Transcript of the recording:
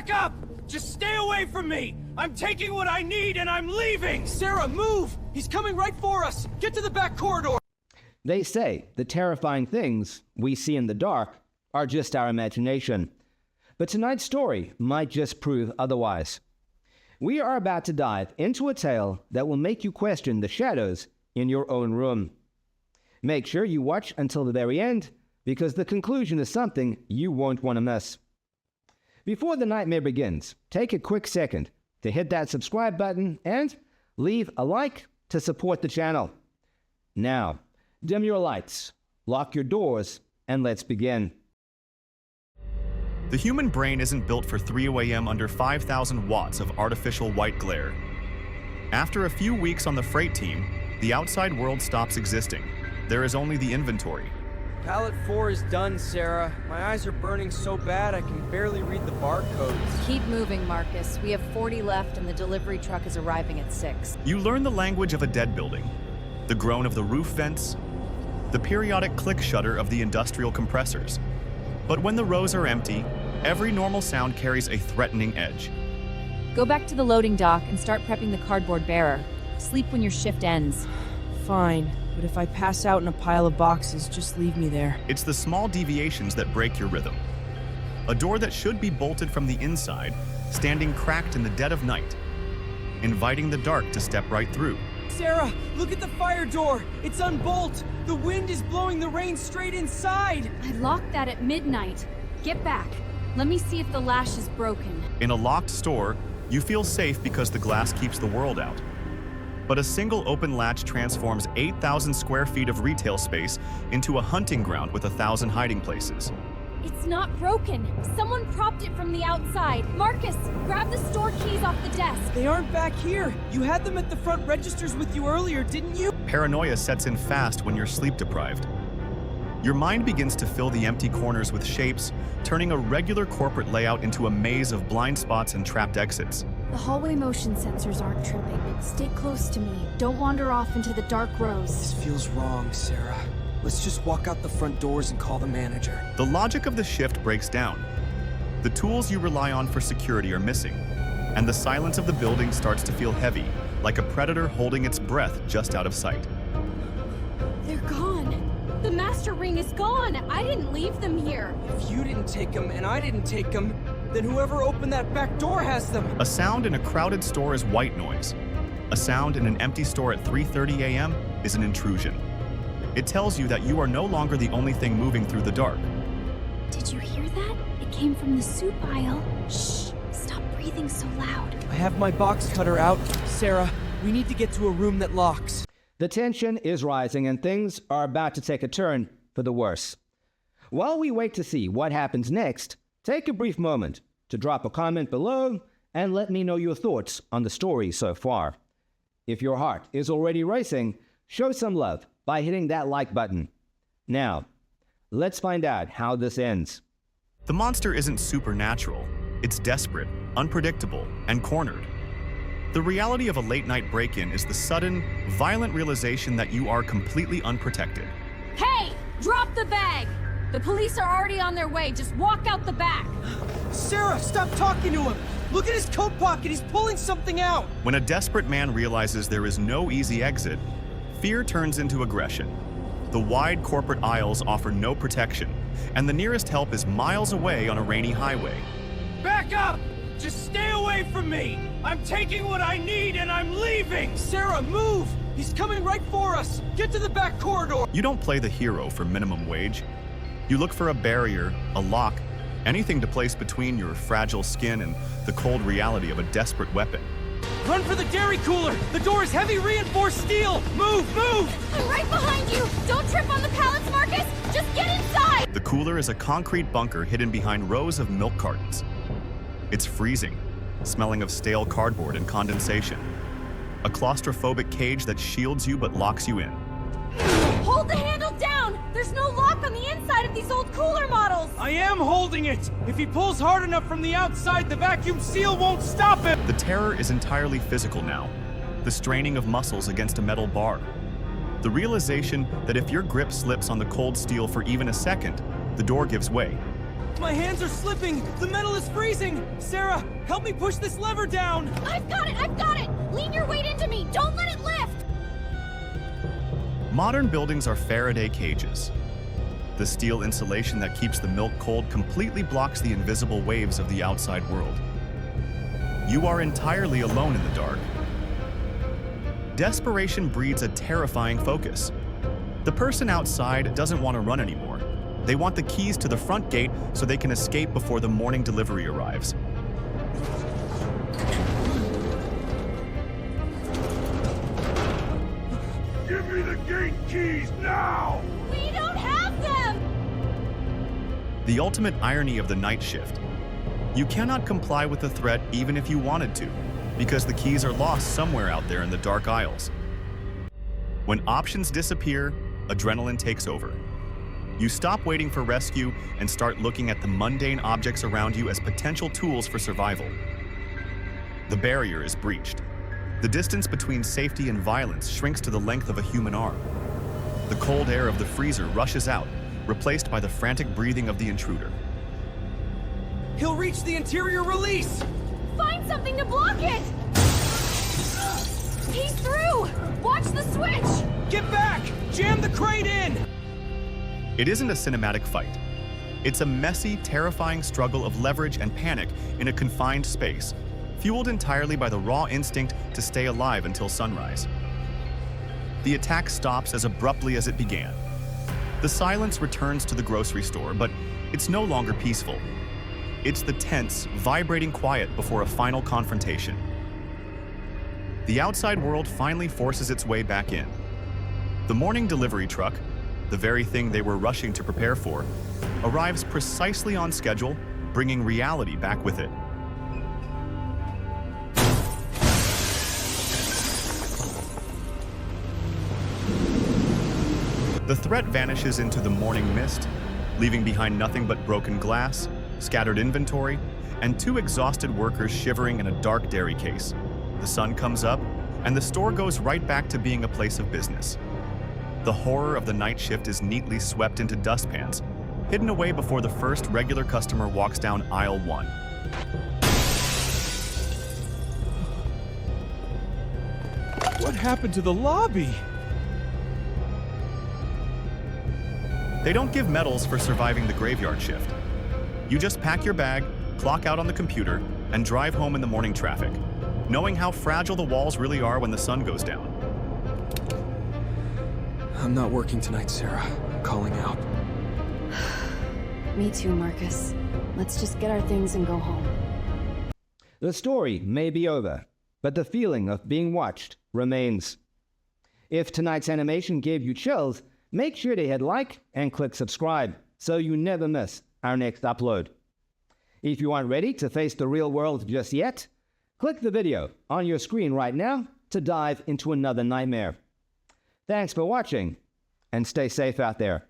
Back up! Just stay away from me! I'm taking what I need and I'm leaving! Sarah, move! He's coming right for us! Get to the back corridor! They say the terrifying things we see in the dark are just our imagination. But tonight's story might just prove otherwise. We are about to dive into a tale that will make you question the shadows in your own room. Make sure you watch until the very end, because the conclusion is something you won't want to miss. Before the nightmare begins, take a quick second to hit that subscribe button and leave a like to support the channel. Now, dim your lights, lock your doors, and let's begin. The human brain isn't built for 3 a.m. under 5,000 watts of artificial white glare. After a few weeks on the freight team, the outside world stops existing. There is only the inventory. Pallet 4 is done, Sarah. My eyes are burning so bad I can barely read the barcodes. Keep moving, Marcus. We have 40 left and the delivery truck is arriving at 6. You learn the language of a dead building, the groan of the roof vents, the periodic click shutter of the industrial compressors. But when the rows are empty, every normal sound carries a threatening edge. Go back to the loading dock and start prepping the cardboard bearer. Sleep when your shift ends. Fine, but if I pass out in a pile of boxes, just leave me there. It's the small deviations that break your rhythm. A door that should be bolted from the inside, standing cracked in the dead of night, inviting the dark to step right through. Sarah, look at the fire door! It's unbolt! The wind is blowing the rain straight inside! I locked that at midnight. Get back. Let me see if the latch is broken. In a locked store, you feel safe because the glass keeps the world out. But a single open latch transforms 8,000 square feet of retail space into a hunting ground with 1,000 hiding places. It's not broken. Someone propped it from the outside. Marcus, grab the store keys off the desk. They aren't back here! You had them at the front registers with you earlier, didn't you? Paranoia sets in fast when you're sleep deprived. Your mind begins to fill the empty corners with shapes, turning a regular corporate layout into a maze of blind spots and trapped exits. The hallway motion sensors aren't tripping. Stay close to me. Don't wander off into the dark rows. This feels wrong, Sarah. Let's just walk out the front doors and call the manager. The logic of the shift breaks down. The tools you rely on for security are missing, and the silence of the building starts to feel heavy, like a predator holding its breath just out of sight. They're gone. The master ring is gone. I didn't leave them here. If you didn't take them and I didn't take them, then whoever opened that back door has them. A sound in a crowded store is white noise. A sound in an empty store at 3:30 a.m. is an intrusion. It tells you that you are no longer the only thing moving through the dark. Did you hear that? It came from the soup aisle. Shh. Stop breathing so loud. I have my box cutter out. Sarah, we need to get to a room that locks. The tension is rising and things are about to take a turn for the worse. While we wait to see what happens next, take a brief moment to drop a comment below and let me know your thoughts on the story so far. If your heart is already racing, show some love by hitting that like button. Now, let's find out how this ends. The monster isn't supernatural. It's desperate, unpredictable, and cornered. The reality of a late-night break-in is the sudden, violent realization that you are completely unprotected. Hey! Drop the bag! The police are already on their way. Just walk out the back. Sarah, stop talking to him! Look at his coat pocket! He's pulling something out! When a desperate man realizes there is no easy exit, fear turns into aggression. The wide corporate aisles offer no protection, and the nearest help is miles away on a rainy highway. Back up! Just stay away from me! I'm taking what I need and I'm leaving! Sarah, move! He's coming right for us! Get to the back corridor! You don't play the hero for minimum wage. You look for a barrier, a lock, anything to place between your fragile skin and the cold reality of a desperate weapon. Run for the dairy cooler! The door is heavy reinforced steel! Move, move! I'm right behind you! Don't trip on the pallets, Marcus! Just get inside! The cooler is a concrete bunker hidden behind rows of milk cartons. It's freezing, smelling of stale cardboard and condensation. A claustrophobic cage that shields you but locks you in. Hold the handle down! There's no lock on the inside of these old cooler models! I am holding it! If he pulls hard enough from the outside, the vacuum seal won't stop him! The terror is entirely physical now. The straining of muscles against a metal bar. The realization that if your grip slips on the cold steel for even a second, the door gives way. My hands are slipping! The metal is freezing! Sarah, help me push this lever down! I've got it! I've got it! Lean your weight into me! Don't let it lift! Modern buildings are Faraday cages. The steel insulation that keeps the milk cold completely blocks the invisible waves of the outside world. You are entirely alone in the dark. Desperation breeds a terrifying focus. The person outside doesn't want to run anymore. They want the keys to the front gate so they can escape before the morning delivery arrives. Give me the gate keys now! We don't have them! The ultimate irony of the night shift. You cannot comply with the threat even if you wanted to, because the keys are lost somewhere out there in the dark aisles. When options disappear, adrenaline takes over. You stop waiting for rescue and start looking at the mundane objects around you as potential tools for survival. The barrier is breached. The distance between safety and violence shrinks to the length of a human arm. The cold air of the freezer rushes out, replaced by the frantic breathing of the intruder. He'll reach the interior release! Find something to block it! He's through! Watch the switch! Get back! Jam the crate in! It isn't a cinematic fight. It's a messy, terrifying struggle of leverage and panic in a confined space, fueled entirely by the raw instinct to stay alive until sunrise. The attack stops as abruptly as it began. The silence returns to the grocery store, but it's no longer peaceful. It's the tense, vibrating quiet before a final confrontation. The outside world finally forces its way back in. The morning delivery truck, the very thing they were rushing to prepare for, arrives precisely on schedule, bringing reality back with it. The threat vanishes into the morning mist, leaving behind nothing but broken glass, scattered inventory, and two exhausted workers shivering in a dark dairy case. The sun comes up, and the store goes right back to being a place of business. The horror of the night shift is neatly swept into dustpans, hidden away before the first regular customer walks down aisle 1. What happened to the lobby? They don't give medals for surviving the graveyard shift. You just pack your bag, clock out on the computer, and drive home in the morning traffic, knowing how fragile the walls really are when the sun goes down. I'm not working tonight, Sarah. I'm calling out. Me too, Marcus. Let's just get our things and go home. The story may be over, but the feeling of being watched remains. If tonight's animation gave you chills, make sure to hit like and click subscribe so you never miss our next upload. If you aren't ready to face the real world just yet, click the video on your screen right now to dive into another nightmare. Thanks for watching, and stay safe out there.